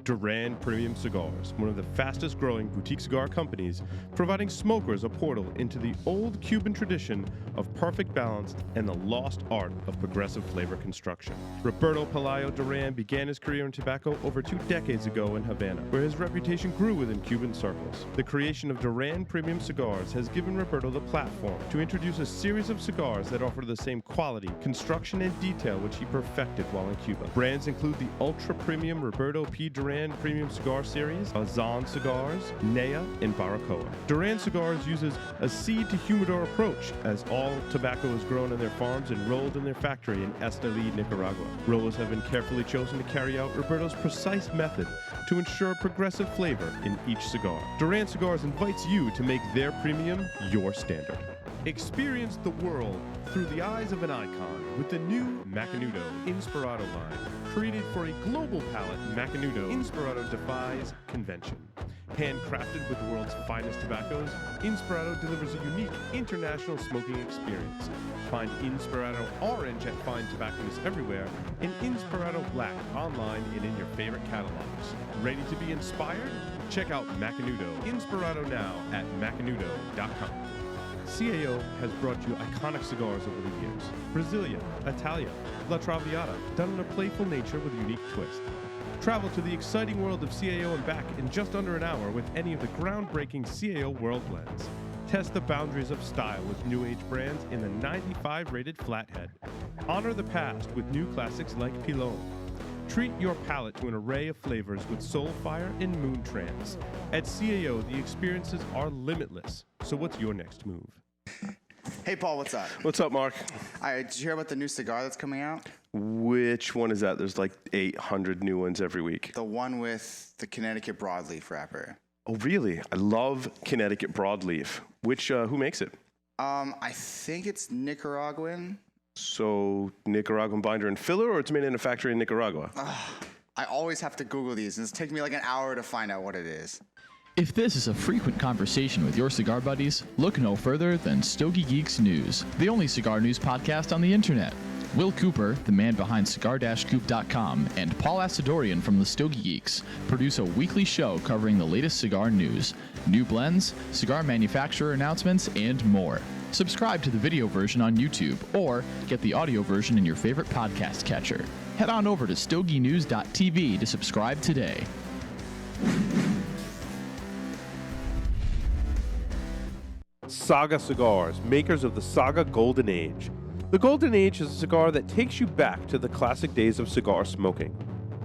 Duran Premium Cigars, one of the fastest growing boutique cigar companies, providing smokers a portal into the old Cuban tradition of perfect balance and the lost art of progressive flavor construction. Roberto Pelayo Duran began his career in tobacco over 2 decades ago in Havana, where his reputation grew within Cuban circles. The creation of Duran Premium Cigars has given Roberto the platform to introduce a series of cigars that offer the same quality, construction, and detail which he perfected while in Cuba. Brands include the ultra-premium Roberto P. Duran Premium Cigar Series, Azan Cigars, Nea, and Baracoa. Duran Cigars uses a seed-to-humidor approach, as all tobacco is grown in their farms and rolled in their factory in Esteli, Nicaragua. Rollers have been carefully chosen to carry out Roberto's precise method to ensure progressive flavor in each cigar. Duran Cigars invites you to make their premium your standard. Experience the world through the eyes of an icon with the new Macanudo Inspirado line. Created for a global palate, Macanudo Inspirado defies convention. Handcrafted with the world's finest tobaccos, Inspirado delivers a unique international smoking experience. Find Inspirado Orange at fine tobacconists everywhere, and Inspirado Black online and in your favorite catalogs. Ready to be inspired? Check out Macanudo Inspirado now at macanudo.com. CAO has brought you iconic cigars over the years. Brasilia, Italia, La Traviata, done in a playful nature with a unique twist. Travel to the exciting world of CAO and back in just under an hour with any of the groundbreaking CAO World Blends. Test the boundaries of style with new age brands in the 95 rated Flathead. Honor the past with new classics like Pilon. Treat your palate to an array of flavors with Soulfire and Moon Trance. At CAO, the experiences are limitless. So what's your next move? Hey, Paul, what's up? What's up, Mark? Did you hear about the new cigar that's coming out? Which one is that? There's like 800 new ones every week. The one with the Connecticut broadleaf wrapper. Oh, really? I love Connecticut broadleaf. Who makes it? I think it's Nicaraguan. So Nicaraguan binder and filler, or it's made in a factory in Nicaragua? I always have to Google these, and it's taking me like an hour to find out what it is. If this is a frequent conversation with your cigar buddies, look no further than Stogie Geeks News, the only cigar news podcast on the internet. Will Cooper, the man behind cigar-coop.com, and Paul Asadorian from the Stogie Geeks produce a weekly show covering the latest cigar news, new blends, cigar manufacturer announcements, and more. Subscribe to the video version on YouTube or get the audio version in your favorite podcast catcher. Head on over to stogienews.tv to subscribe today. Saga Cigars, makers of the Saga Golden Age. The Golden Age is a cigar that takes you back to the classic days of cigar smoking.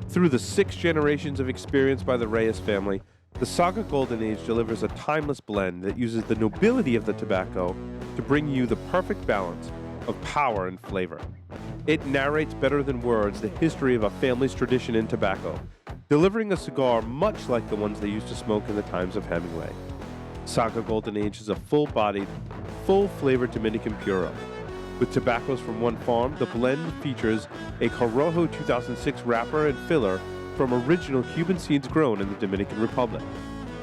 Through the 6 generations of experience by the Reyes family, the Saga Golden Age delivers a timeless blend that uses the nobility of the tobacco to bring you the perfect balance of power and flavor. It narrates better than words the history of a family's tradition in tobacco, delivering a cigar much like the ones they used to smoke in the times of Hemingway. Saga Golden Age is a full-bodied, full-flavored Dominican Puro. With tobaccos from one farm, the blend features a Corojo 2006 wrapper and filler from original Cuban seeds grown in the Dominican Republic.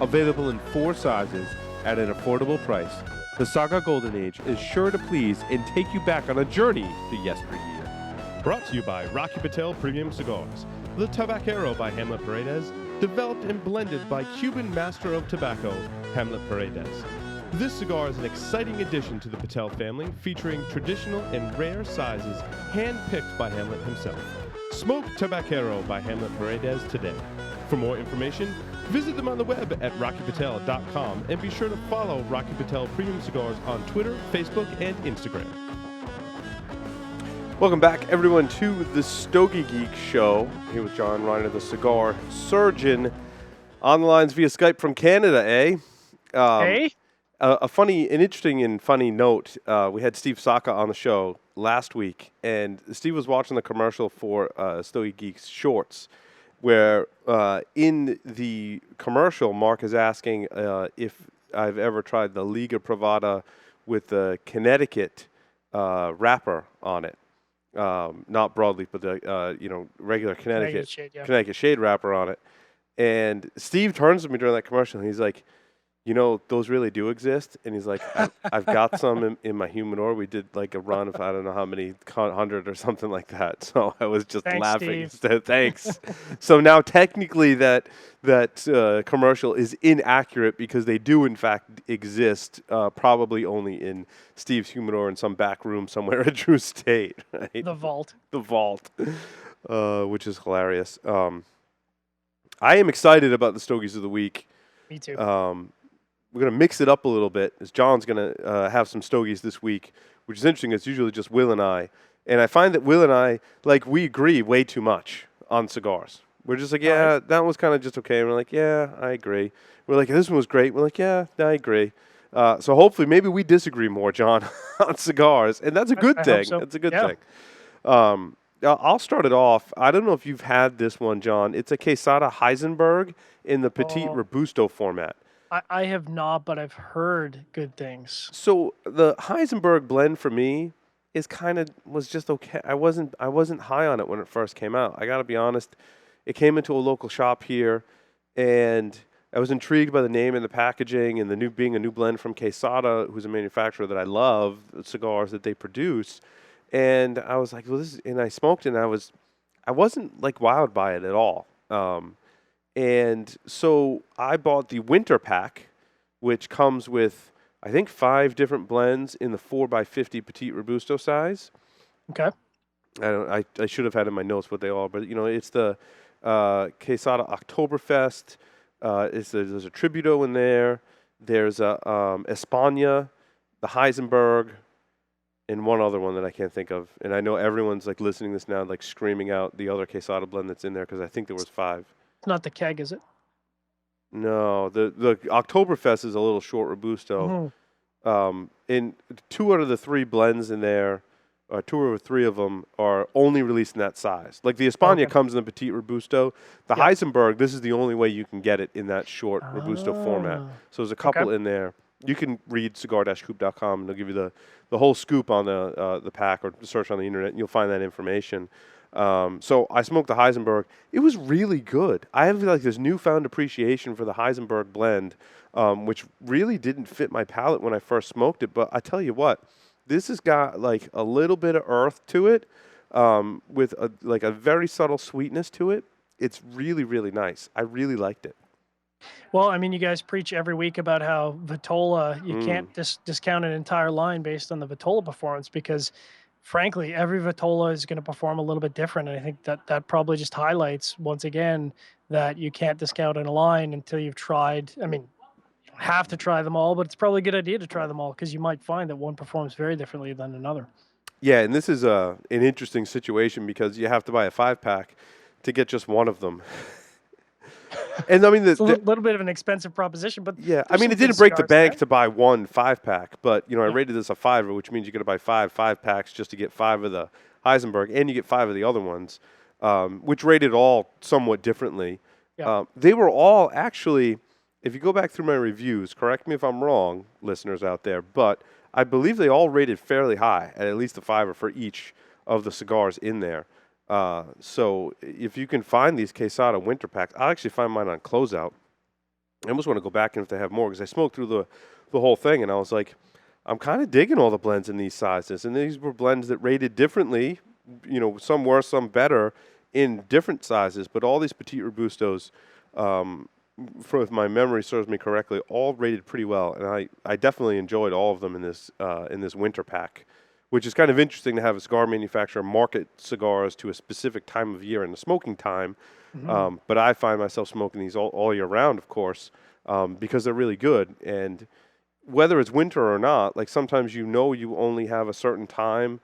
Available in 4 sizes at an affordable price, the Saga Golden Age is sure to please and take you back on a journey to yesteryear. Brought to you by Rocky Patel Premium Cigars. The Tabacero by Hamlet Paredes, developed and blended by Cuban master of tobacco, Hamlet Paredes. This cigar is an exciting addition to the Patel family, featuring traditional and rare sizes hand-picked by Hamlet himself. Smoke Tabacero by Hamlet Paredes today. For more information, visit them on the web at rockypatel.com and be sure to follow Rocky Patel Premium Cigars on Twitter, Facebook, and Instagram. Welcome back, everyone, to the Stogie Geeks show. Here with John Reiner, the cigar surgeon, on the lines via Skype from Canada, eh? Hey? An interesting and funny note. We had Steve Saka on the show last week, and Steve was watching the commercial for Stogie Geeks shorts, where in the commercial, Mark is asking if I've ever tried the Liga Privada with the Connecticut wrapper on it. Not broadleaf, but the regular Connecticut shade, yeah. Connecticut shade wrapper on it. And Steve turns to me during that commercial, and he's like, those really do exist. And he's like, I've got some in my humidor. We did like a run of I don't know how many 100 or something like that. So I was just laughing. Steve. Thanks. So now technically that commercial is inaccurate because they do in fact exist, probably only in Steve's humidor in some back room somewhere at Drew State. Right? The vault. The vault, which is hilarious. I am excited about the Stogies of the week. Me too. We're going to mix it up a little bit, as John's going to have some Stogies this week, which is interesting. It's usually just Will and I. And I find that Will and I, we agree way too much on cigars. We're just like, yeah, that was kind of just okay. And we're like, yeah, I agree. We're like, this one was great. We're like, yeah, I agree. So hopefully maybe we disagree more, John, on cigars. And that's a good thing. Hope so. That's a good thing. I'll start it off. I don't know if you've had this one, John. It's a Quesada Heisenberg in the Petit Robusto format. I have not, but I've heard good things. So the Heisenberg blend for me was just okay. I wasn't high on it when it first came out. I got to be honest. It came into a local shop here, and I was intrigued by the name and the packaging and being a new blend from Quesada, who's a manufacturer that I love, the cigars that they produce. And I was like, well, and I smoked it, and I wasn't wowed by it at all. And so I bought the winter pack, which comes with, I think, 5 different blends in the 4x50 Petit Robusto size. Okay. I should have had in my notes what they are, but it's the Quesada Oktoberfest. There's a Tributo in there. There's a España, the Heisenberg, and one other one that I can't think of. And I know everyone's listening to this now, screaming out the other Quesada blend that's in there because I think there was 5. It's not the keg, is it? No, the Oktoberfest is a little short Robusto. And 2 out of the 3 blends in there, 2 or 3 of them are only released in that size. Like the España comes in the Petit Robusto. The Heisenberg, this is the only way you can get it in that short Robusto format. So there's a couple in there. You can read cigar-coop.com, and they'll give you the whole scoop on the pack, or search on the internet, and you'll find that information. So I smoked the Heisenberg. It was really good. I have this newfound appreciation for the Heisenberg blend, which really didn't fit my palate when I first smoked it. But I tell you what, this has got a little bit of earth to it, with a very subtle sweetness to it. It's really, really nice. I really liked it. Well, I mean, you guys preach every week about how Vitola, you can't discount an entire line based on the Vitola performance, because frankly, every Vitola is going to perform a little bit different. And I think that probably just highlights once again that you can't discount a line until you've tried. I mean, you don't have to try them all, but it's probably a good idea to try them all, because you might find that one performs very differently than another. Yeah, and this is an interesting situation because you have to buy a 5-pack to get just one of them. And I mean, it's a little bit of an expensive proposition, but yeah, I mean, it didn't break the bank to buy one 5-pack, but I rated this a 5, which means you got to buy 5 5-packs just to get 5 of the Heisenberg, and you get 5 of the other ones, which rated all somewhat differently. Yeah. They were all actually, if you go back through my reviews, correct me if I'm wrong, listeners out there, but I believe they all rated fairly high at least a 5 for each of the cigars in there. So if you can find these Quesada winter packs, I actually find mine on closeout. I almost want to go back and if they have more, because I smoked through the whole thing, and I was like, I'm kind of digging all the blends in these sizes. And these were blends that rated differently, some worse, some better in different sizes. But all these Petit Robustos, if my memory serves me correctly, all rated pretty well. And I definitely enjoyed all of them in this winter pack, which is kind of interesting to have a cigar manufacturer market cigars to a specific time of year in the smoking time. Mm-hmm. But I find myself smoking these all year round, of course, because they're really good. And whether it's winter or not, sometimes you only have a certain time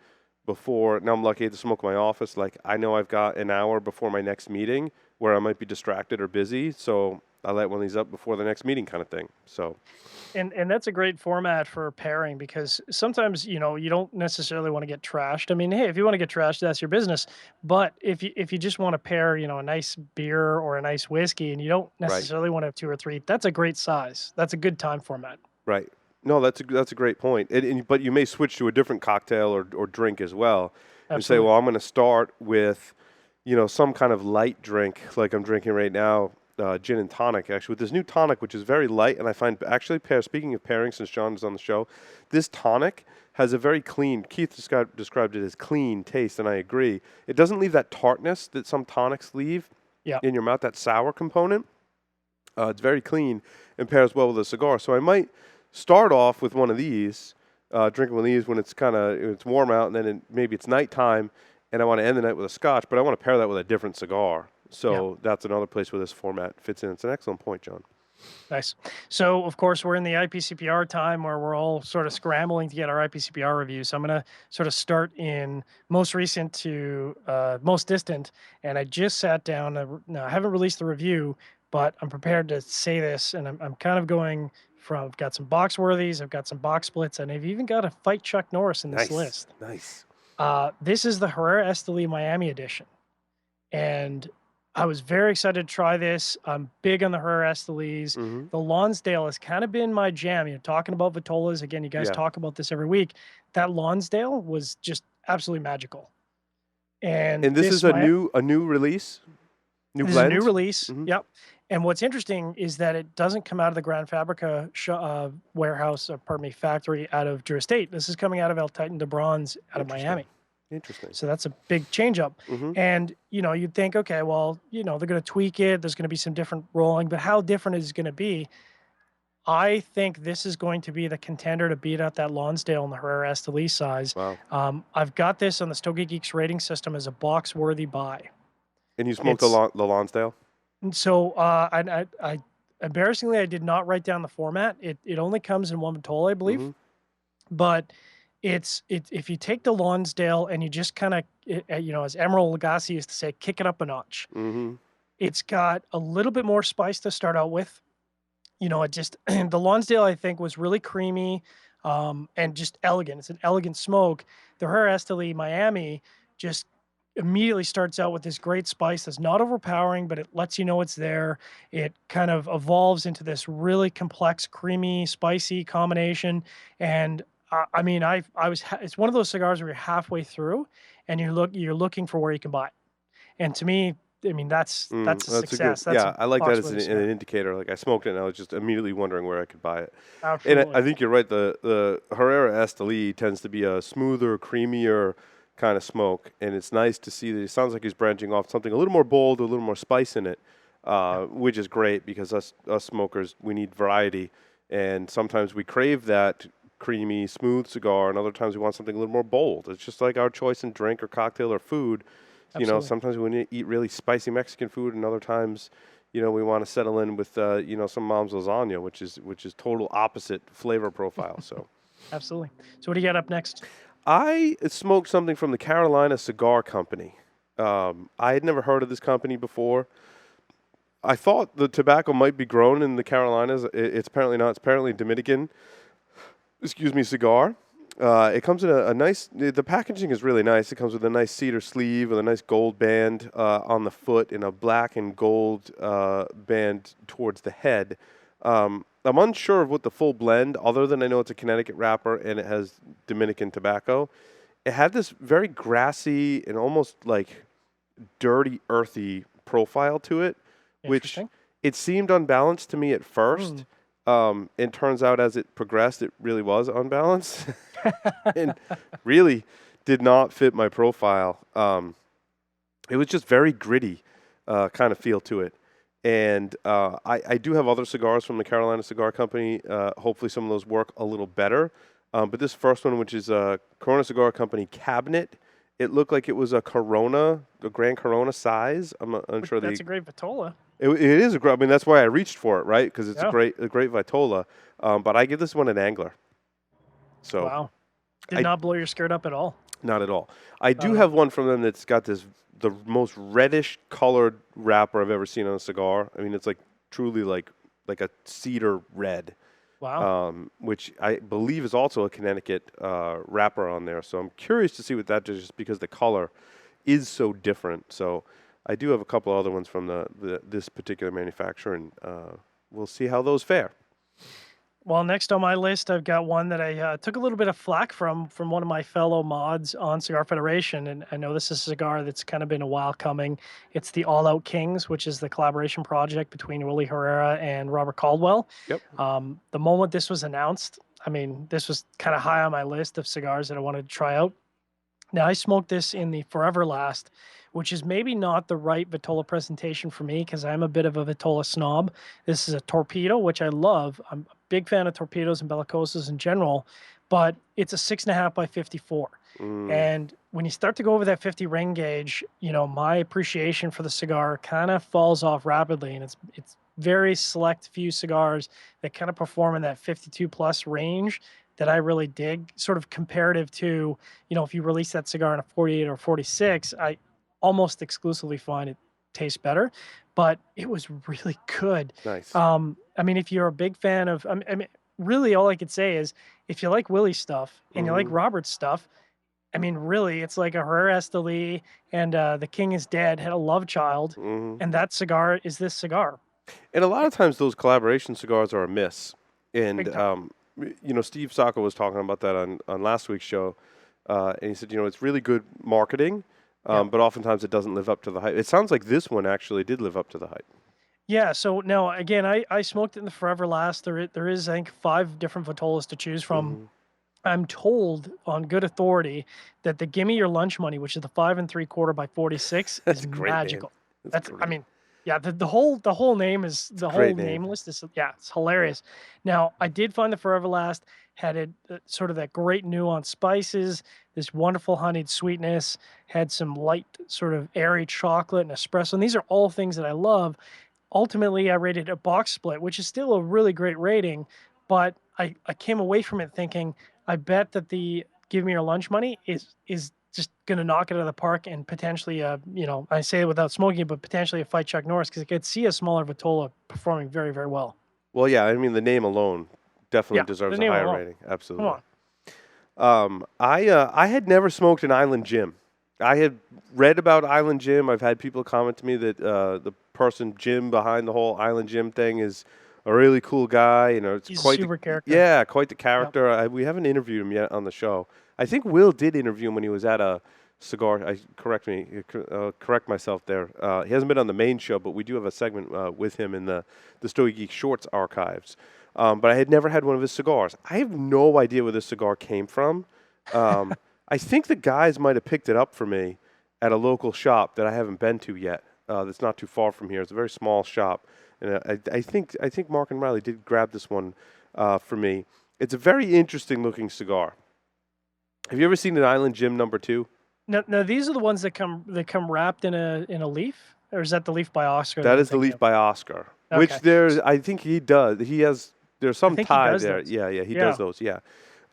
before. Now I'm lucky to smoke in my office. I know I've got an hour before my next meeting where I might be distracted or busy, so I light one of these up before the next meeting kind of thing. So. And that's a great format for pairing, because sometimes, you don't necessarily want to get trashed. I mean, hey, if you want to get trashed, that's your business. But if you just want to pair, a nice beer or a nice whiskey, and you don't necessarily want to have 2 or 3, that's a great size. That's a good time format. Right. No, that's a great point. But you may switch to a different cocktail or drink as well. Absolutely. And say, well, I'm going to start with, some kind of light drink like I'm drinking right now. gin and tonic, actually, with this new tonic, which is very light, and I find actually speaking of pairing, since John is on the show, this tonic has a very clean, Keith described it as clean taste, and I agree. It doesn't leave that tartness that some tonics leave in your mouth, that sour component. It's very clean and pairs well with a cigar. So I might start off with one of these, drinking one of these when it's warm out, and then maybe it's nighttime, and I want to end the night with a scotch, but I want to pair that with a different cigar. So that's another place where this format fits in. It's an excellent point, John. Nice. So, of course, we're in the IPCPR time where we're all sort of scrambling to get our IPCPR review. So I'm going to sort of start in most recent to most distant. And I just sat down. Now, I haven't released the review, but I'm prepared to say this. And I'm kind of going from, I've got some box worthies, I've got some box splits, and I've even got a Fight Chuck Norris in this list. Nice. This is the Herrera Esteli Miami edition. And I was very excited to try this. I'm big on the Herrera Estelis. Mm-hmm. The Lonsdale has kind of been my jam. You're talking about Vitolas. Again, you guys talk about this every week. That Lonsdale was just absolutely magical. And this is a new release? This is a new release. Mm-hmm. Yep. And what's interesting is that it doesn't come out of the Gran Fabrica factory out of Drew Estate. This is coming out of El Titan de Bronze out of Miami. Interesting. So that's a big change up. Mm-hmm. And, you'd think, okay, well, they're going to tweak it. There's going to be some different rolling, but how different is it going to be? I think this is going to be the contender to beat out that Lonsdale in the Herrera Esteli size. Wow. I've got this on the Stogie Geeks rating system as a box-worthy buy. And you smoked the Lonsdale? So I embarrassingly, I did not write down the format. It only comes in one Vitola, I believe. Mm-hmm. But if you take the Lonsdale and you just kind of, as Emerald Lagasse used to say, kick it up a notch. Mm-hmm. It's got a little bit more spice to start out with. The Lonsdale, I think, was really creamy and just elegant. It's an elegant smoke. The Herrera Esteli Miami just immediately starts out with this great spice that's not overpowering, but it lets you know it's there. It kind of evolves into this really complex, creamy, spicy combination. And it's one of those cigars where you're halfway through and you're looking for where you can buy it. And to me, that's a success. I like that as an indicator. Like I smoked it and I was just immediately wondering where I could buy it. Absolutely. And I think you're right. The Herrera Esteli tends to be a smoother, creamier kind of smoke, and it's nice to see that it sounds like he's branching off something a little more bold, a little more spice in it, which is great because us smokers, we need variety, and sometimes we crave that creamy, smooth cigar, and other times we want something a little more bold. It's just like our choice in drink or cocktail or food. Absolutely. Sometimes we want to eat really spicy Mexican food, and other times, we want to settle in with, some mom's lasagna, which is total opposite flavor profile. So, absolutely. So, what do you got up next? I smoked something from the Carolina Cigar Company. I had never heard of this company before. I thought the tobacco might be grown in the Carolinas. It's apparently not. It's apparently Dominican. Cigar. It comes in a nice. The packaging is really nice. It comes with a nice cedar sleeve with a nice gold band on the foot and a black and gold band towards the head. I'm unsure of what the full blend, other than I know it's a Connecticut wrapper and it has Dominican tobacco. It had this very grassy and almost like dirty, earthy profile to it, which it seemed unbalanced to me at first. It turns out as it progressed, it really was unbalanced and really did not fit my profile. It was just very gritty kind of feel to it. And I do have other cigars from the Carolina Cigar Company. Hopefully some of those work a little better. But this first one, which is a Corona Cigar Company cabinet, it looked like it was a Grand Corona size. I'm not unsure. That's a great Vitola. It is a great. I mean, that's why I reached for it, right? Because it's a great Vitola. But I give this one an Angler. So wow, did not blow your skirt up at all. Not at all. I do have one from them that's got the most reddish colored wrapper I've ever seen on a cigar. I mean, it's like truly like a cedar red. Wow. Which I believe is also a Connecticut wrapper on there. So I'm curious to see what that does, just because the color is so different. So I do have a couple other ones from this particular manufacturer, and we'll see how those fare. Well, next on my list, I've got one that I took a little bit of flack from one of my fellow mods on Cigar Federation, and I know this is a cigar that's kind of been a while coming. It's the All Out Kings, which is the collaboration project between Willie Herrera and Robert Caldwell. Yep. The moment this was announced, I mean, this was kind of high on my list of cigars that I wanted to try out. Now, I smoked this in the Forever Last, which is maybe not the right Vitola presentation for me because I'm a bit of a Vitola snob. This is a torpedo, which I love. I'm a big fan of torpedoes and bellicosas in general, but it's a 6.5 by 54. And when you start to go over that 50 ring gauge, you know, my appreciation for the cigar kind of falls off rapidly. And it's very select few cigars that kind of perform in that 52 plus range that I really dig, sort of comparative to, you know, if you release that cigar in a 48 or 46, I almost exclusively find it tastes better, but it was really good. Nice. I mean, if you're a big fan of, I mean, really all I could say is if you like Willie's stuff and you like Robert's stuff, I mean, really, it's like a Herrera Esteli and The King is Dead had a love child, and that cigar is this cigar. And a lot of times those collaboration cigars are a miss. And, Big time. you know, Steve Sacco was talking about that on last week's show. And he said, you know, it's really good marketing, but oftentimes it doesn't live up to the hype. It sounds like this one actually did live up to the hype. Yeah, so now again, I smoked it in the Forever Last. There is I think 5 different Vitolas to choose from. I'm told on good authority that the Gimme Your Lunch Money, which is the 5 3/4 by 46, That's is a great name. magical. That's I great. mean, yeah, the whole name is the whole great name. name list is it's hilarious. Now I did find the Forever Last had it sort of that great nuanced spices, this wonderful honeyed sweetness, had some light sort of airy chocolate and espresso. And these are all things that I love. Ultimately, I rated a box split, which is still a really great rating, but I came away from it thinking, I bet that the Give Me Your Lunch Money is just going to knock it out of the park and potentially, you know, I say it without smoking it, but potentially a fight Chuck Norris because I could see a smaller Vitola performing very, very well. Well, yeah, I mean, the name alone definitely Yeah, deserves the a name higher alone. rating. Come Absolutely. on. I had never smoked an Island Jim. I had read about Island Jim. I've had people comment to me that the person Jim behind the whole Island Jim thing is a really cool guy. You know, it's He's a quite super character. Yeah, quite the character. We haven't interviewed him yet on the show. I think Will did interview him when he was at a cigar. Correct myself there. He hasn't been on the main show, but we do have a segment with him in the Stogie Geeks Shorts archives. But I had never had one of his cigars. I have no idea where this cigar came from. I think the guys might have picked it up for me at a local shop that I haven't been to yet. That's not too far from here. It's a very small shop, and I think Mark and Riley did grab this one for me. It's a very interesting looking cigar. Have you ever seen an Island Jim number 2? No, these are the ones that come wrapped in a leaf, or is that the leaf by Oscar? That I'm is the thinking leaf of? by Oscar. Okay. Which I think he does. He has. There's some think he tie does there. those. Yeah, he Yeah. does those. Yeah.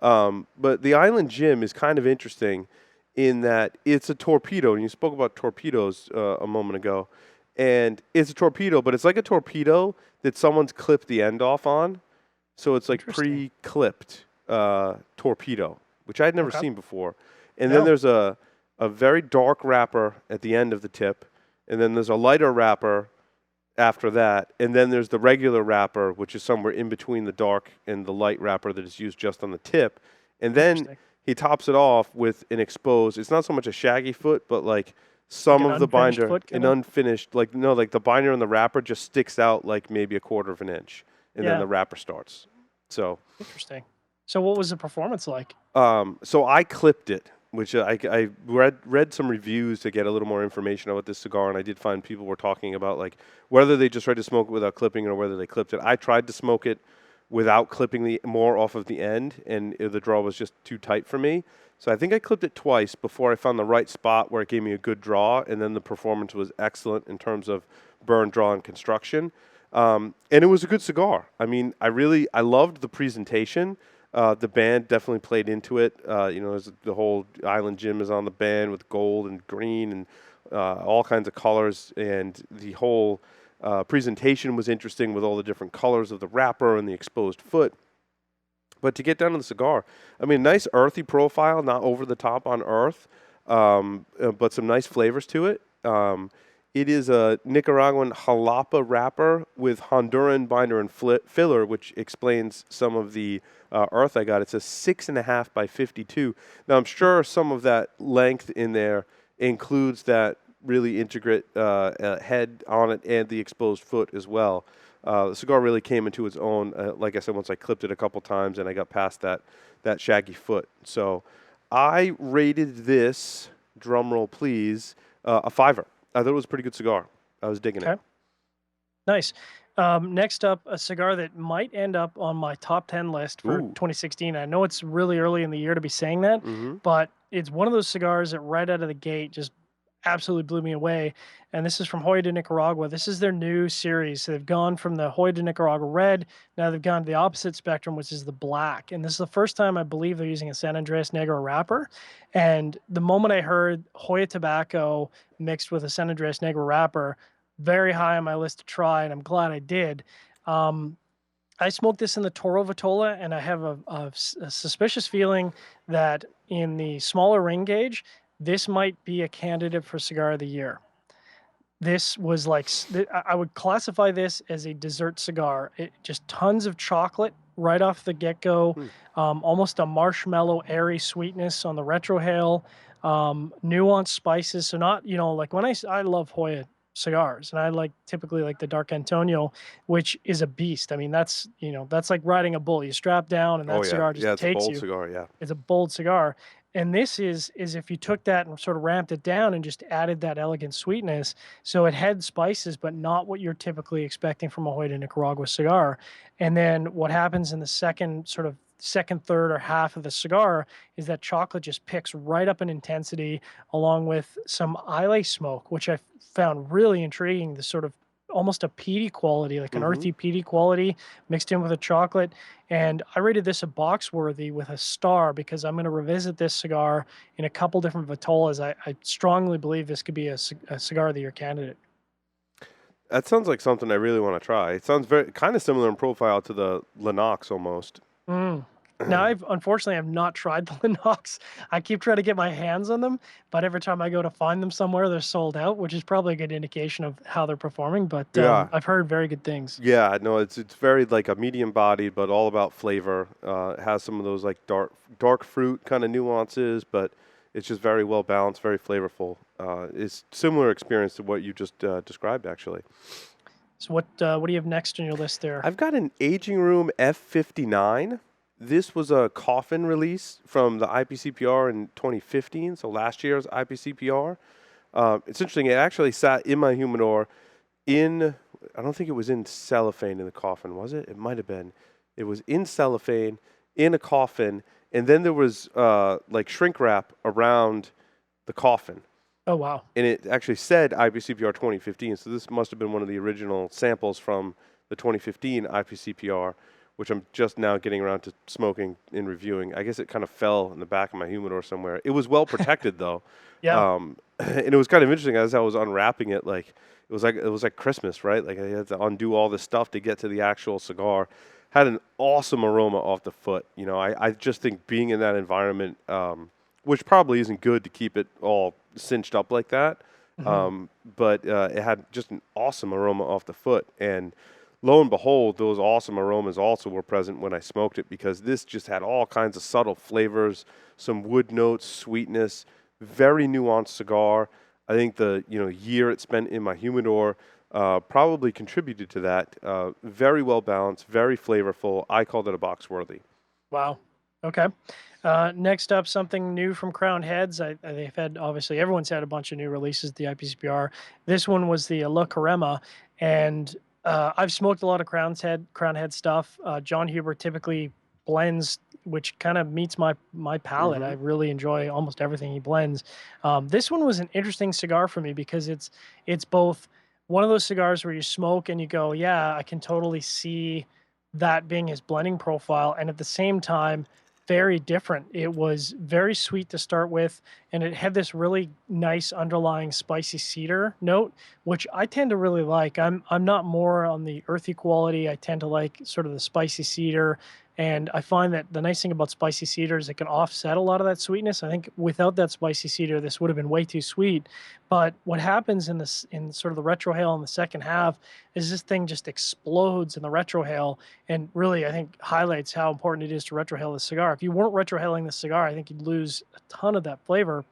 But the Island Jim is kind of interesting in that it's a torpedo, and you spoke about torpedoes a moment ago, and it's a torpedo, but it's like a torpedo that someone's clipped the end off on, so it's like Interesting. pre-clipped torpedo, which I had never Okay. seen before. And No. then there's a very dark wrapper at the end of the tip, and then there's a lighter wrapper after that, and then there's the regular wrapper, which is somewhere in between the dark and the light wrapper that is used just on the tip. And then Interesting. he tops it off with an exposed, it's not so much a shaggy foot, but like some Like an of the unfinished binder, foot an kinda? unfinished, like the binder and the wrapper just sticks out like maybe a quarter of an inch, and then Yeah. the wrapper starts. So Interesting. So what was the performance like? so I clipped it, which I read some reviews to get a little more information about this cigar, and I did find people were talking about like whether they just tried to smoke it without clipping or whether they clipped it. I tried to smoke it without clipping the more off of the end, and the draw was just too tight for me. So I think I clipped it twice before I found the right spot where it gave me a good draw, and then the performance was excellent in terms of burn, draw, and construction. And it was a good cigar. I mean, I loved the presentation. The band definitely played into it. There's the whole Island Jim is on the band with gold and green and all kinds of colors, and the whole presentation was interesting with all the different colors of the wrapper and the exposed foot. But to get down to the cigar, I mean, nice earthy profile, not over the top on earth, but some nice flavors to it. It is a Nicaraguan jalapa wrapper with Honduran binder and filler, which explains some of the earth I got. It's a 6.5 by 52. Now, I'm sure some of that length in there includes that really intricate head on it and the exposed foot as well. The cigar really came into its own, like I said, once I clipped it a couple times and I got past that shaggy foot. So I rated this, drumroll please, a 5. I thought it was a pretty good cigar. I was digging it. Nice. Next up, a cigar that might end up on my top 10 list for 2016. I know it's really early in the year to be saying that, but it's one of those cigars that right out of the gate just absolutely blew me away. And this is from Hoya de Nicaragua. This is their new series. So they've gone from the Hoya de Nicaragua red. Now they've gone to the opposite spectrum, which is the black. And this is the first time I believe they're using a San Andreas Negro wrapper. And the moment I heard Hoya tobacco mixed with a San Andreas Negro wrapper, very high on my list to try, and I'm glad I did. I smoked this in the Toro Vitola, and I have a suspicious feeling that in the smaller ring gauge, this might be a candidate for Cigar of the Year. This was like, I would classify this as a dessert cigar. It just tons of chocolate right off the get-go, almost a marshmallow, airy sweetness on the retrohale, nuanced spices. So not, like when I love Hoya cigars, and I typically like the Dark Antonio, which is a beast. I mean, that's like riding a bull. You strap down and that cigar just takes you. It's a bold cigar, yeah. It's a bold cigar. And this is if you took that and sort of ramped it down and just added that elegant sweetness. So it had spices, but not what you're typically expecting from a Hoya de Nicaragua cigar. And then what happens in the second, third, or half of the cigar is that chocolate just picks right up in intensity, along with some islay smoke, which I found really intriguing, the sort of almost a peaty quality, like an earthy peaty quality mixed in with a chocolate. And I rated this a box worthy with a star because I'm going to revisit this cigar in a couple different Vitolas. I strongly believe this could be a Cigar of the Year candidate. That sounds like something I really want to try. It sounds very kind of similar in profile to the Lennox almost. Now, I've not tried the Lennox. I keep trying to get my hands on them, but every time I go to find them somewhere, they're sold out, which is probably a good indication of how they're performing. But I've heard very good things. Yeah, no, it's very like a medium bodied, but all about flavor. It has some of those like dark fruit kind of nuances, but it's just very well balanced, very flavorful. It's similar experience to what you just described, actually. So what do you have next on your list there? I've got an Aging Room F59. This was a coffin release from the IPCPR in 2015, so last year's IPCPR. It's interesting. It actually sat in my humidor I don't think it was in cellophane in the coffin, was it? It might have been. It was in cellophane, in a coffin, and then there was like shrink wrap around the coffin. Oh, wow. And it actually said IPCPR 2015, so this must have been one of the original samples from the 2015 IPCPR, which I'm just now getting around to smoking and reviewing. I guess it kind of fell in the back of my humidor somewhere. It was well protected though. Yeah. And it was kind of interesting as I was unwrapping it. Like it was like Christmas, right? Like I had to undo all this stuff to get to the actual cigar. Had an awesome aroma off the foot. I just think being in that environment, which probably isn't good to keep it all cinched up like that. But it had just an awesome aroma off the foot. And lo and behold, those awesome aromas also were present when I smoked it, because this just had all kinds of subtle flavors, some wood notes, sweetness, very nuanced cigar. I think the year it spent in my humidor probably contributed to that. Very well balanced, very flavorful. I called it a box worthy. Wow. Okay. Next up, something new from Crown Heads. They've had, obviously, everyone's had a bunch of new releases at the IPCPR. This one was the La Carema, and I've smoked a lot of Crown Head stuff. John Huber typically blends, which kind of meets my palate. I really enjoy almost everything he blends. This one was an interesting cigar for me because it's both one of those cigars where you smoke and you go, yeah, I can totally see that being his blending profile, and at the same time, very different. It was very sweet to start with, and it had this really nice underlying spicy cedar note, which I tend to really like. I'm not more on the earthy quality. I tend to like sort of the spicy cedar, and I find that the nice thing about spicy cedar is it can offset a lot of that sweetness. I think without that spicy cedar, this would have been way too sweet. But what happens in sort of the retrohale in the second half is this thing just explodes in the retrohale, and really I think highlights how important it is to retrohale the cigar. If you weren't retrohaling the cigar, I think you'd lose a ton of that flavor.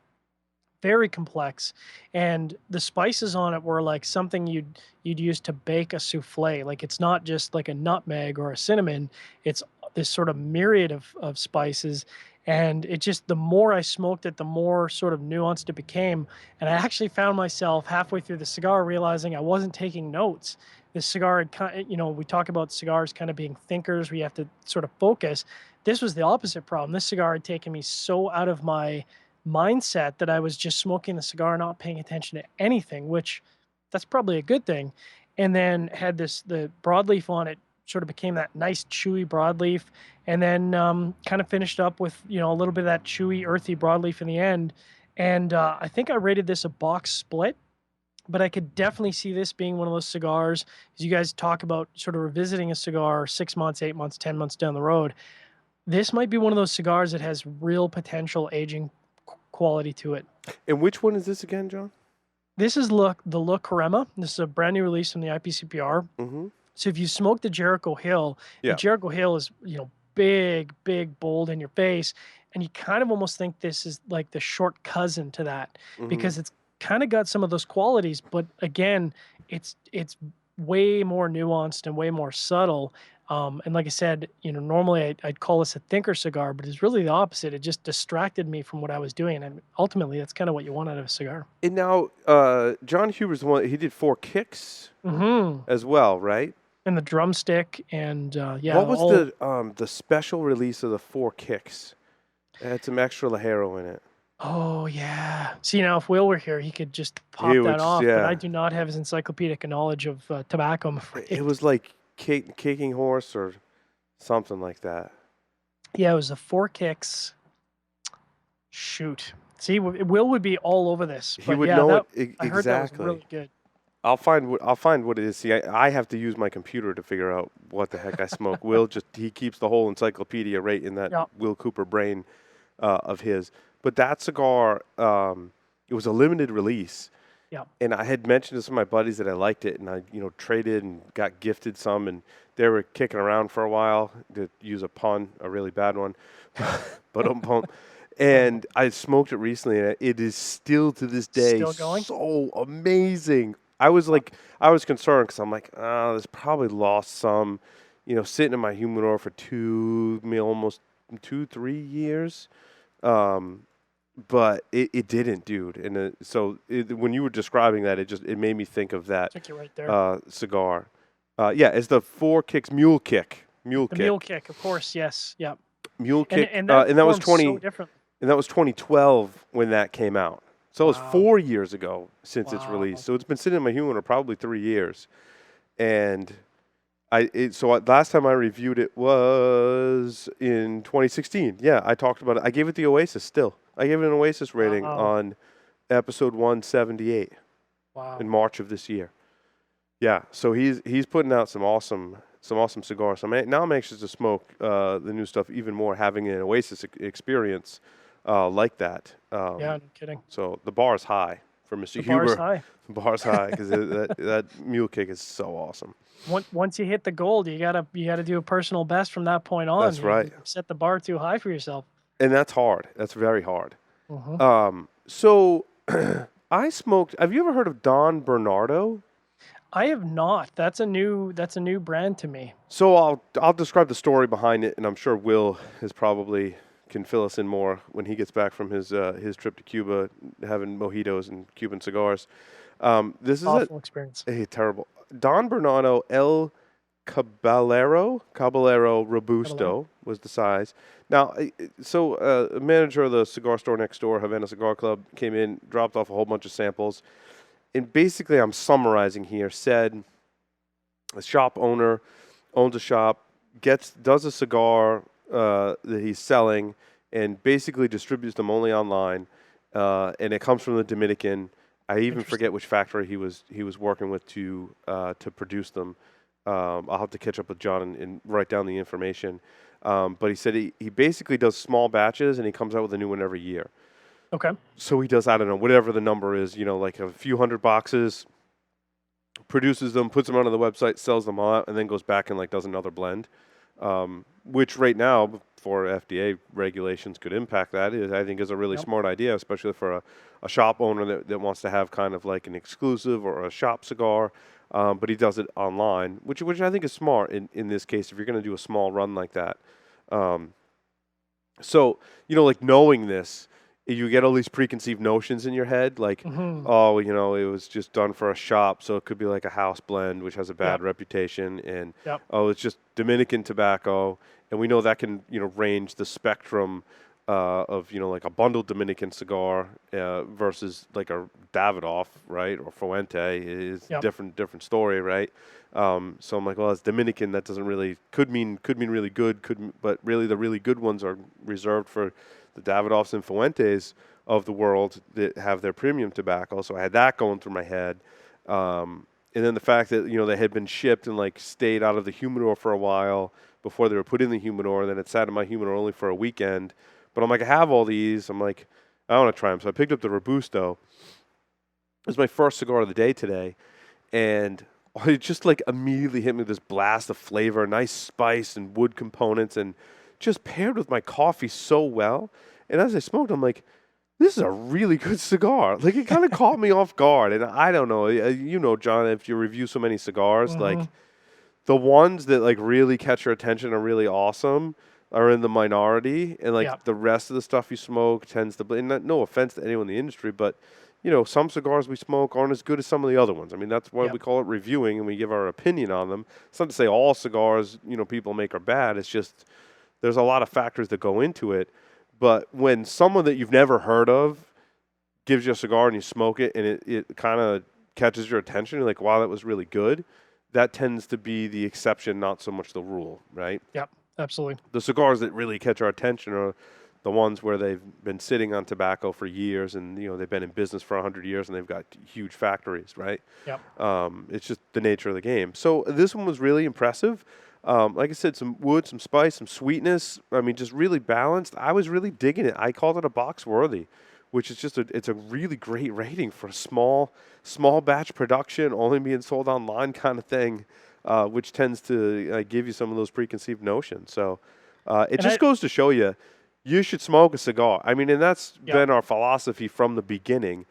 Very complex, and the spices on it were like something you'd use to bake a souffle. Like, it's not just like a nutmeg or a cinnamon, it's this sort of myriad of spices. And it just, the more I smoked it, the more sort of nuanced it became. And I actually found myself halfway through the cigar realizing I wasn't taking notes. This cigar had kind of, we talk about cigars kind of being thinkers where you have to sort of focus. This was the opposite problem. This cigar had taken me so out of my mindset that I was just smoking the cigar, not paying attention to anything, which that's probably a good thing. And then had the broadleaf on it sort of became that nice chewy broadleaf, and then kind of finished up with, a little bit of that chewy, earthy broadleaf in the end. And I think I rated this a box split, but I could definitely see this being one of those cigars, as you guys talk about sort of revisiting a cigar 6 months, 8 months, 10 months down the road. This might be one of those cigars that has real potential aging quality to it. And which one is this again, John? This is the La Carema. This is a brand new release from the IPCPR. Mm-hmm. So if you smoke the Jericho Hill, Yeah. the Jericho Hill is, big, bold in your face. And you kind of almost think this is like the short cousin to that, because it's kind of got some of those qualities. But again, it's way more nuanced and way more subtle. And like I said, normally I'd call this a thinker cigar, but it's really the opposite. It just distracted me from what I was doing. And ultimately, that's kind of what you want out of a cigar. And now, John Huber's the one, he did 4 kicks as well, right? And the drumstick and, yeah. What was the special release of the 4 kicks? It had some extra Lajero in it. Oh, yeah. See, now if Will were here, he could just pop He would that just- off. yeah. But I do not have his encyclopedic knowledge of tobacco, I'm afraid. It was like Kicking Horse or something like that. Yeah, it was the 4 kicks. Shoot. See, Will would be all over this. He But would yeah, know that, it I heard that was exactly. really good. I'll find what it is. See, I have to use my computer to figure out what the heck I smoke. Will he keeps the whole encyclopedia right in that Will Cooper brain of his. But that cigar, it was a limited release. Yeah. And I had mentioned to some of my buddies that I liked it, and I traded and got gifted some, and they were kicking around for a while, to use a pun, a really bad one, but and I smoked it recently, and it is still to this day Still going? so amazing. I was concerned because I'm like, this probably lost some, sitting in my humidor for almost 2-3 years. But it didn't, dude. And when you were describing that, it made me think of that Took you right there. cigar. Yeah, it's the 4 kicks mule kick. Mule kick, of course, yes. Yeah. Mule kick. And that was forms so different. And that was 2012 when that came out. So it was 4 years ago since its release. So it's been sitting in my humidor probably 3 years. And last time I reviewed it was in 2016. Yeah, I talked about it. I gave it the Oasis still. I gave it an Oasis rating on episode 178 in March of this year. Yeah, so he's putting out some awesome cigars. Now I'm anxious to smoke the new stuff even more, having an Oasis experience like that. Yeah, no kidding. So the bar is high for Mr. The bar is Huber. high. The bar's high because that mule kick is so awesome. Once you hit the gold, you gotta do a personal best from that point on. That's right. Set the bar too high for yourself. And that's hard. That's very hard. Mm-hmm. So I smoked. Have you ever heard of Don Bernardo? I have not. That's a new brand to me. So I'll describe the story behind it, and I'm sure Will can fill us in more when he gets back from his trip to Cuba, having mojitos and Cuban cigars. This is awful experience. Terrible. Don Bernardo El Caballero Robusto was the size. Now, a manager of the cigar store next door, Havana Cigar Club, came in, dropped off a whole bunch of samples, and basically, I'm summarizing here, said a shop owner owns a shop, does a cigar that he's selling, and basically distributes them only online, and it comes from the Dominican. I even Interesting. forget which factory he was working with to produce them. I'll have to catch up with John and write down the information. But he said he basically does small batches and he comes out with a new one every year. Okay. So he does, I don't know, whatever the number is, like a few hundred boxes, produces them, puts them out on the website, sells them all out, and then goes back and like does another blend. Which right now, for FDA regulations, could impact that. I think is a really smart idea, especially for a shop owner that wants to have kind of like an exclusive or a shop cigar. But he does it online, which I think is smart in this case if you're going to do a small run like that. So, like knowing this, you get all these preconceived notions in your head, like, oh, it was just done for a shop, so it could be like a house blend, which has a bad reputation, and it's just Dominican tobacco, and we know that can, range the spectrum of, like a bundled Dominican cigar versus like a Davidoff, right, or Fuente is different story, right? So I'm like, well, it's Dominican. That doesn't really could mean really good, but really the really good ones are reserved for the Davidoffs and Fuentes of the world that have their premium tobacco. So I had that going through my head. And then the fact that, they had been shipped and like stayed out of the humidor for a while before they were put in the humidor. And then it sat in my humidor only for a weekend. But I'm like, I have all these. I'm like, I want to try them. So I picked up the Robusto. It was my first cigar of the day today. And it just like immediately hit me with this blast of flavor, nice spice and wood components, and just paired with my coffee so well. And as I smoked, I'm like, this is a really good cigar. Like, it kind of caught me off guard. And I don't know, John, if you review so many cigars, like the ones that like really catch your attention are really awesome are in the minority. And like the rest of the stuff you smoke tends to, and no offense to anyone in the industry, but some cigars we smoke aren't as good as some of the other ones. I mean, that's why we call it reviewing and we give our opinion on them. It's not to say all cigars, people make are bad. It's just, there's a lot of factors that go into it. But when someone that you've never heard of gives you a cigar and you smoke it and it kind of catches your attention, you're like, wow, that was really good, that tends to be the exception, not so much the rule, right? Yep, absolutely. The cigars that really catch our attention are the ones where they've been sitting on tobacco for years and, they've been in business for 100 years and they've got huge factories, right? Yep. It's just the nature of the game. So this one was really impressive. Like I said, some wood, some spice, some sweetness. I mean, just really balanced. I was really digging it. I called it a box worthy, which is just it's a really great rating for a small batch production, only being sold online kind of thing, which tends to give you some of those preconceived notions. So it just goes to show you should smoke a cigar. I mean, and that's been our philosophy from the beginning.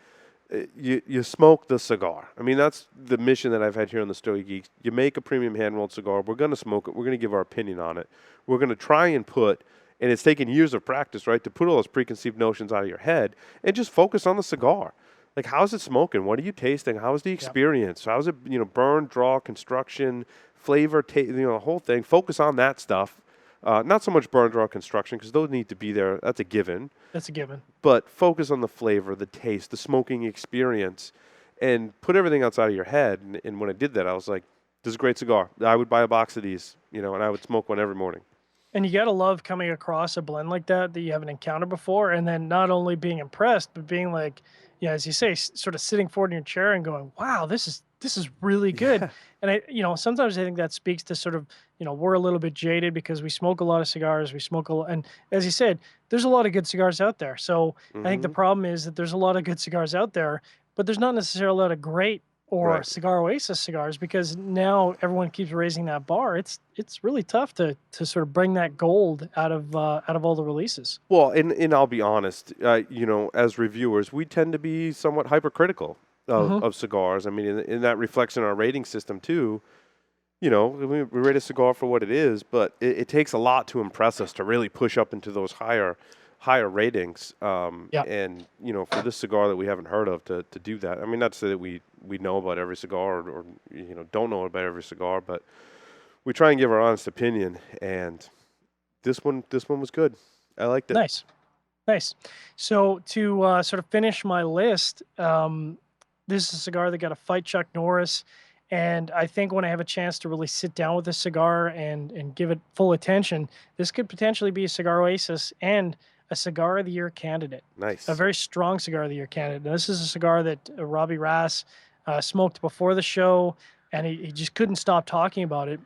You smoke the cigar. I mean, that's the mission that I've had here on the Stogie Geeks. You make a premium hand-rolled cigar. We're going to smoke it. We're going to give our opinion on it. We're going to try and put, and it's taken years of practice, right, to put all those preconceived notions out of your head and just focus on the cigar. Like, how's it smoking? What are you tasting? How's the experience? How's it, burn, draw, construction, flavor, the whole thing. Focus on that stuff. Not so much burn, draw, construction, because those need to be there. That's a given. That's a given. But focus on the flavor, the taste, the smoking experience, and put everything outside of your head. And when I did that, I was like, this is a great cigar. I would buy a box of these, and I would smoke one every morning. And you got to love coming across a blend like that you haven't encountered before, and then not only being impressed, but being like, as you say, sort of sitting forward in your chair and going, wow, this is really good. Yeah. And I, sometimes I think that speaks to sort of, we're a little bit jaded because we smoke a lot of cigars, and as you said, there's a lot of good cigars out there. So I think the problem is that there's a lot of good cigars out there, but there's not necessarily a lot of great or Cigar Oasis cigars, because now everyone keeps raising that bar. It's really tough to sort of bring that gold out of all the releases. Well, and I'll be honest, as reviewers, we tend to be somewhat hypercritical of cigars. I mean, and that reflects in our rating system too. We rate a cigar for what it is, but it takes a lot to impress us to really push up into those higher ratings. And, for this cigar that we haven't heard of to do that. I mean, not to say that we know about every cigar or don't know about every cigar, but we try and give our honest opinion. And this one was good. I liked it. Nice. So to sort of finish my list, this is a cigar that got to fight Chuck Norris. And I think when I have a chance to really sit down with this cigar and give it full attention, this could potentially be a Cigar Oasis and a Cigar of the Year candidate, Nice. a very strong Cigar of the Year candidate. Now, this is a cigar that Robbie Rass smoked before the show, and he just couldn't stop talking about it.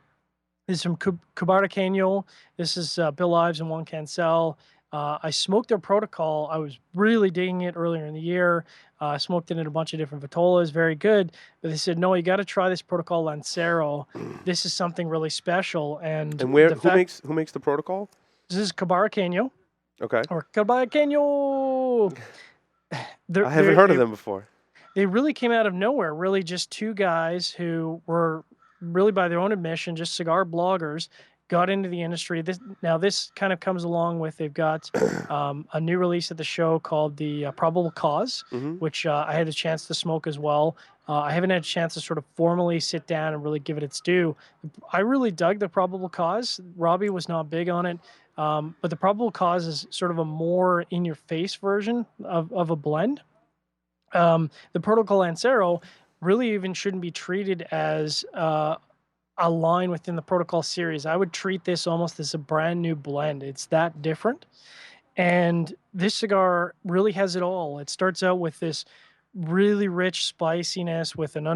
This is from Cubartequeño. This is Bill Ives and Juan Cancel. I smoked their protocol. I was really digging it earlier in the year. I smoked it in a bunch of different Vitolas, very good. But they said, no, you got to try this protocol Lancero. This is something really special. And who makes the protocol? This is Cubartequeño. Okay. Or Cubartequeño. I haven't heard of them before. They really came out of nowhere. Really just two guys who were really by their own admission, just cigar bloggers, got into the industry. This kind of comes along with, they've got a new release at the show called the Probable Cause, which I had a chance to smoke as well. I haven't had a chance to sort of formally sit down and really give it its due. I really dug the Probable Cause. Robbie was not big on it, but the Probable Cause is sort of a more in-your-face version of a blend. The Protocol Lancero really even shouldn't be treated as a line within the Protocol series. I would treat this almost as a brand new blend. It's that different. And this cigar really has it all. It starts out with this really rich spiciness with an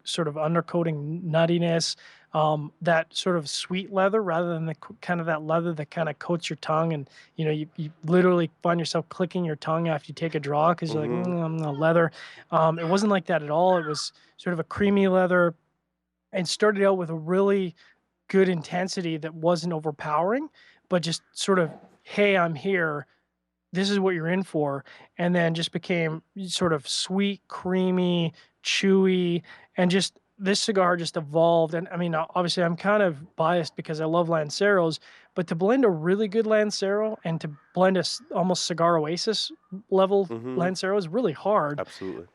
sort of undercoating nuttiness, that sort of sweet leather rather than the kind of that leather that kind of coats your tongue. And, you literally find yourself clicking your tongue after you take a draw because you're like, I'm not leather. It wasn't like that at all. It was sort of a creamy leather and started out with a really good intensity that wasn't overpowering, but just sort of, hey, I'm here. This is what you're in for. And then just became sort of sweet, creamy, chewy, and just this cigar just evolved. And I mean, obviously I'm kind of biased because I love Lanceros, but to blend a really good Lancero and to blend almost Cigar Oasis level Lancero is really hard. Absolutely.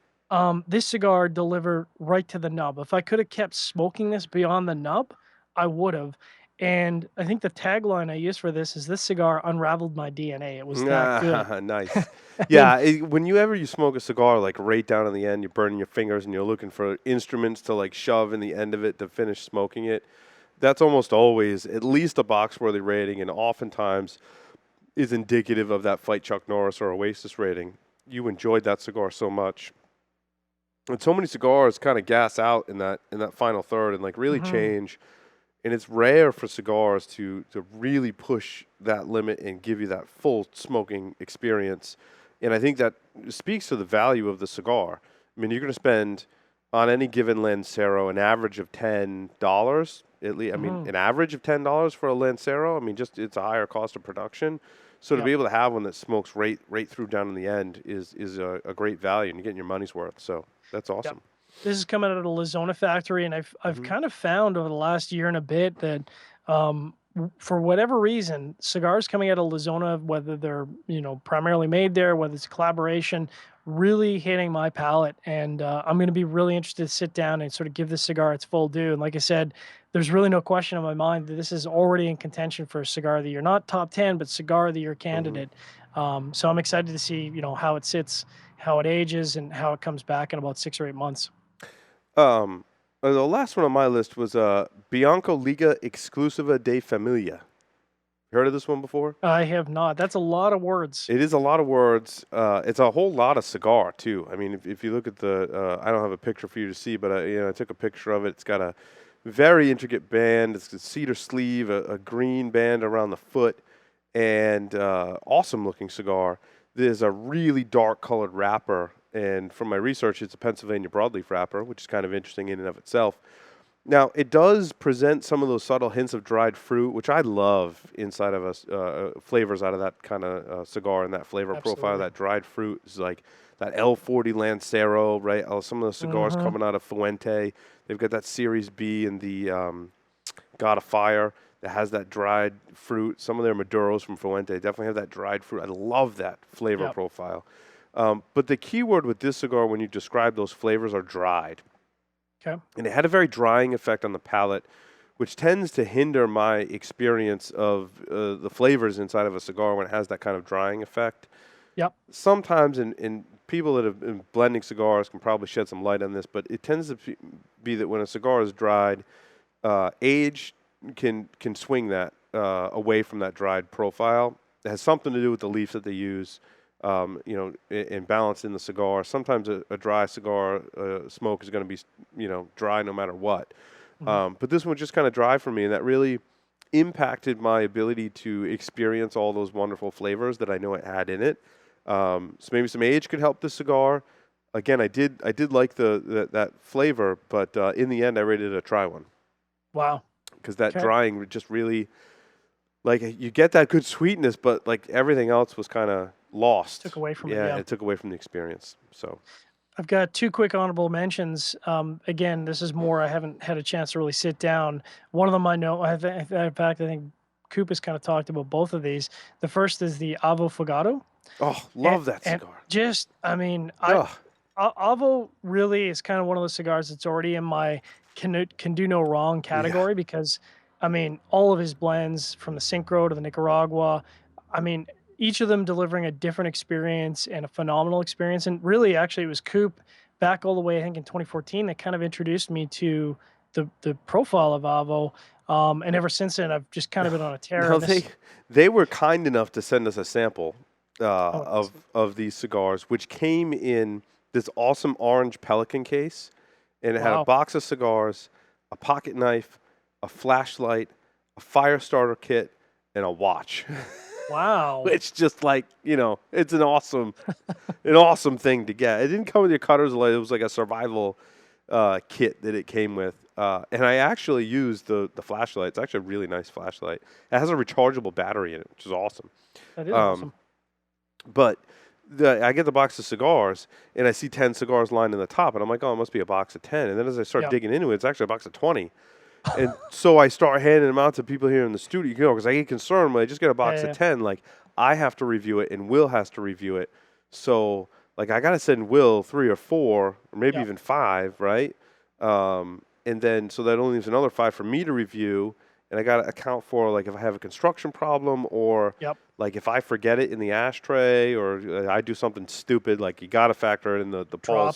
This cigar delivered right to the nub. If I could have kept smoking this beyond the nub, I would have. And I think the tagline I used for this is, this cigar unraveled my DNA. It was that good. Nice. Yeah, whenever you smoke a cigar, like right down in the end, you're burning your fingers and you're looking for instruments to like shove in the end of it to finish smoking it. That's almost always at least a box-worthy rating, and oftentimes is indicative of that Fight Chuck Norris or Oasis rating. You enjoyed that cigar so much. And so many cigars kind of gas out in that final third and like really change. And it's rare for cigars to really push that limit and give you that full smoking experience. And I think that speaks to the value of the cigar. I mean, you're going to spend on any given Lancero an average of $10. At least, I mean, an average of $10 for a Lancero. I mean, just it's a higher cost of production. So to be able to have one that smokes right through down in the end is a great value, and you're getting your money's worth. So that's awesome. Yep. This is coming out of the Lazona factory, and I've kind of found over the last year and a bit that for whatever reason, cigars coming out of Lazona, whether they're primarily made there, whether it's a collaboration, really hitting my palate. And I'm going to be really interested to sit down and sort of give this cigar its full due. And like I said, there's really no question in my mind that this is already in contention for Cigar of the Year, not top 10, but Cigar of the Year candidate. So I'm excited to see how it sits, how it ages, and how it comes back in about 6 or 8 months. The last one on my list was Bianco Liga Exclusiva de Familia. Heard of this one before? I have not. That's a lot of words. It is a lot of words. It's a whole lot of cigar, too. I mean, if you look at the, I don't have a picture for you to see, but I took a picture of it. It's got a very intricate band. It's a cedar sleeve, a green band around the foot, and awesome-looking cigar. There's a really dark-colored wrapper. And from my research, it's a Pennsylvania broadleaf wrapper, which is kind of interesting in and of itself. Now, it does present some of those subtle hints of dried fruit, which I love inside of us, flavors out of that kind of cigar and that flavor profile. That dried fruit is like that L40 Lancero, right? Some of those cigars coming out of Fuente. They've got that Series B and the God of Fire that has that dried fruit. Some of their Maduros from Fuente definitely have that dried fruit. I love that flavor profile. But the key word with this cigar when you describe those flavors are dried. Okay. And it had a very drying effect on the palate, which tends to hinder my experience of the flavors inside of a cigar when it has that kind of drying effect. Yep. Sometimes, in people that have been blending cigars can probably shed some light on this, but it tends to be that when a cigar is dried, age can swing that away from that dried profile. It has something to do with the leaf that they use, in balance in the cigar. Sometimes a dry cigar smoke is going to be, dry no matter what. But this one was just kind of dry for me, and that really impacted my ability to experience all those wonderful flavors that I know it had in it. So maybe some age could help the cigar. Again, I did like that flavor, but in the end, I rated it a try one. Wow. Because that drying just really, like, you get that good sweetness, but like everything else was kind of lost. Took away from it. Yeah, it took away from the experience. So I've got two quick honorable mentions. Again, this is more I haven't had a chance to really sit down. One of them I know. In fact, I think Coop has kind of talked about both of these. The first is the Avo Fogado. Oh, love that cigar. Avo really is kind of one of those cigars that's already in my can do no wrong category because, all of his blends from the Syncro to the Nicaragua, each of them delivering a different experience and a phenomenal experience. And really, actually, it was Coop back all the way, I think, in 2014 that kind of introduced me to the profile of Avo. And ever since then, I've just kind of been on a tear. No, they were kind enough to send us a sample of these cigars, which came in this awesome orange Pelican case. And it had a box of cigars, a pocket knife, a flashlight, a fire starter kit, and a watch. Wow. It's just like, it's an awesome thing to get. It didn't come with your cutters. It was like a survival kit that it came with. And I actually used the flashlight. It's actually a really nice flashlight. It has a rechargeable battery in it, which is awesome. That is awesome. But I get the box of cigars, and I see 10 cigars lined in the top, and I'm like, oh, it must be a box of 10. And then as I start digging into it, it's actually a box of 20. And so I start handing them out to people here in the studio, because I get concerned when I just get a box of 10. Like, I have to review it, and Will has to review it. So, like, I got to send Will 3 or 4, or maybe even 5, right? And then, so that only leaves another 5 for me to review. And I got to account for, like, if I have a construction problem or, like, if I forget it in the ashtray or I do something stupid, like, you got to factor in the Paul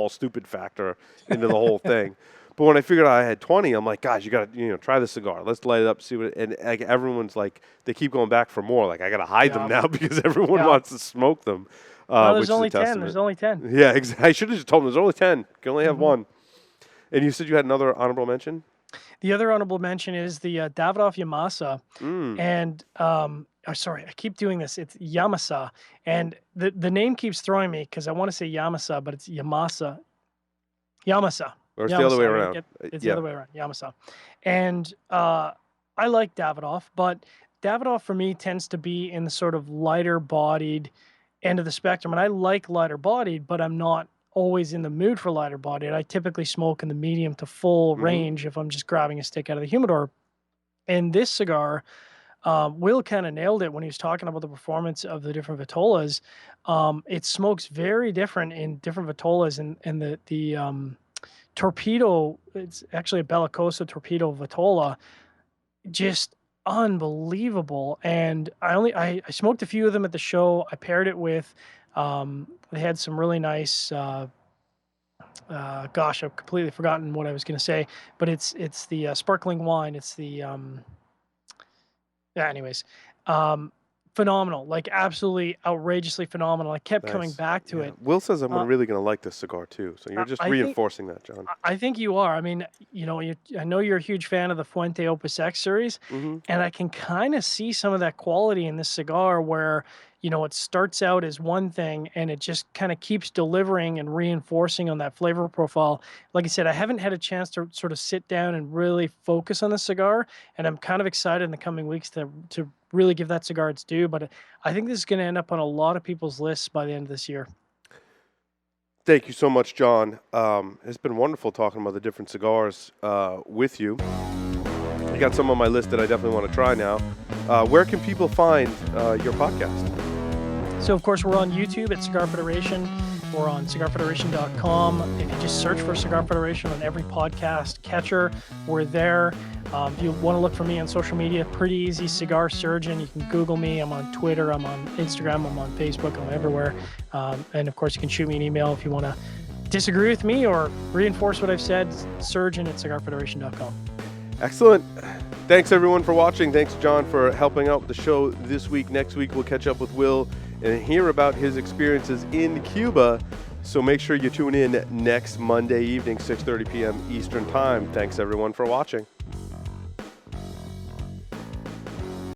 stupid factor into the whole thing. But when I figured out I had 20, I'm like, gosh, you got to, try the cigar. Let's light it up, see what, and like, everyone's like, they keep going back for more. Like, I got to hide them now because everyone wants to smoke them. There's only 10. There's only 10. Yeah, exactly. I should have just told them there's only 10. You can only have one. And you said you had another honorable mention? The other honorable mention is the Davidoff Yamasa. And, sorry, I keep doing this. It's Yamasa. And the name keeps throwing me because I want to say Yamasa, but it's Yamasa. Yamasa. Or it's the other way around. It's the other way around, Yamasa. And I like Davidoff, but Davidoff for me tends to be in the sort of lighter-bodied end of the spectrum. And I like lighter-bodied, but I'm not always in the mood for lighter bodied. I typically smoke in the medium to full range if I'm just grabbing a stick out of the humidor. And this cigar, Will kind of nailed it when he was talking about the performance of the different Vitolas. It smokes very different in different Vitolas, and the Torpedo, it's actually a Bellicoso Torpedo Vitola, just unbelievable. And I smoked a few of them at the show. I paired it with they had some really nice gosh, I've completely forgotten what I was going to say, but it's the sparkling wine. It's the phenomenal, like absolutely outrageously phenomenal. I kept coming back to it. Will says I'm really going to like this cigar too. So you're just reinforcing that, John. I think you are. I mean, I know you're a huge fan of the Fuente Opus X series, and I can kind of see some of that quality in this cigar where, it starts out as one thing and it just kind of keeps delivering and reinforcing on that flavor profile. Like I said, I haven't had a chance to sort of sit down and really focus on the cigar, and I'm kind of excited in the coming weeks to really give that cigar its due. But I think this is going to end up on a lot of people's lists by the end of this year. Thank you so much, John. It's been wonderful talking about the different cigars with you. I got some on my list that I definitely want to try now. Where can people find your podcast? So, of course, we're on YouTube at Cigar Federation. We're on cigarfederation.com. If you just search for Cigar Federation on every podcast catcher, we're there. If you want to look for me on social media, pretty easy, Cigar Surgeon. You can Google me. I'm on Twitter. I'm on Instagram. I'm on Facebook. I'm everywhere. And, of course, you can shoot me an email if you want to disagree with me or reinforce what I've said, surgeon at cigarfederation.com. Excellent. Thanks, everyone, for watching. Thanks, John, for helping out the show this week. Next week, we'll catch up with Will and hear about his experiences in Cuba. So make sure you tune in next Monday evening, 6:30 p.m. Eastern Time. Thanks, everyone, for watching.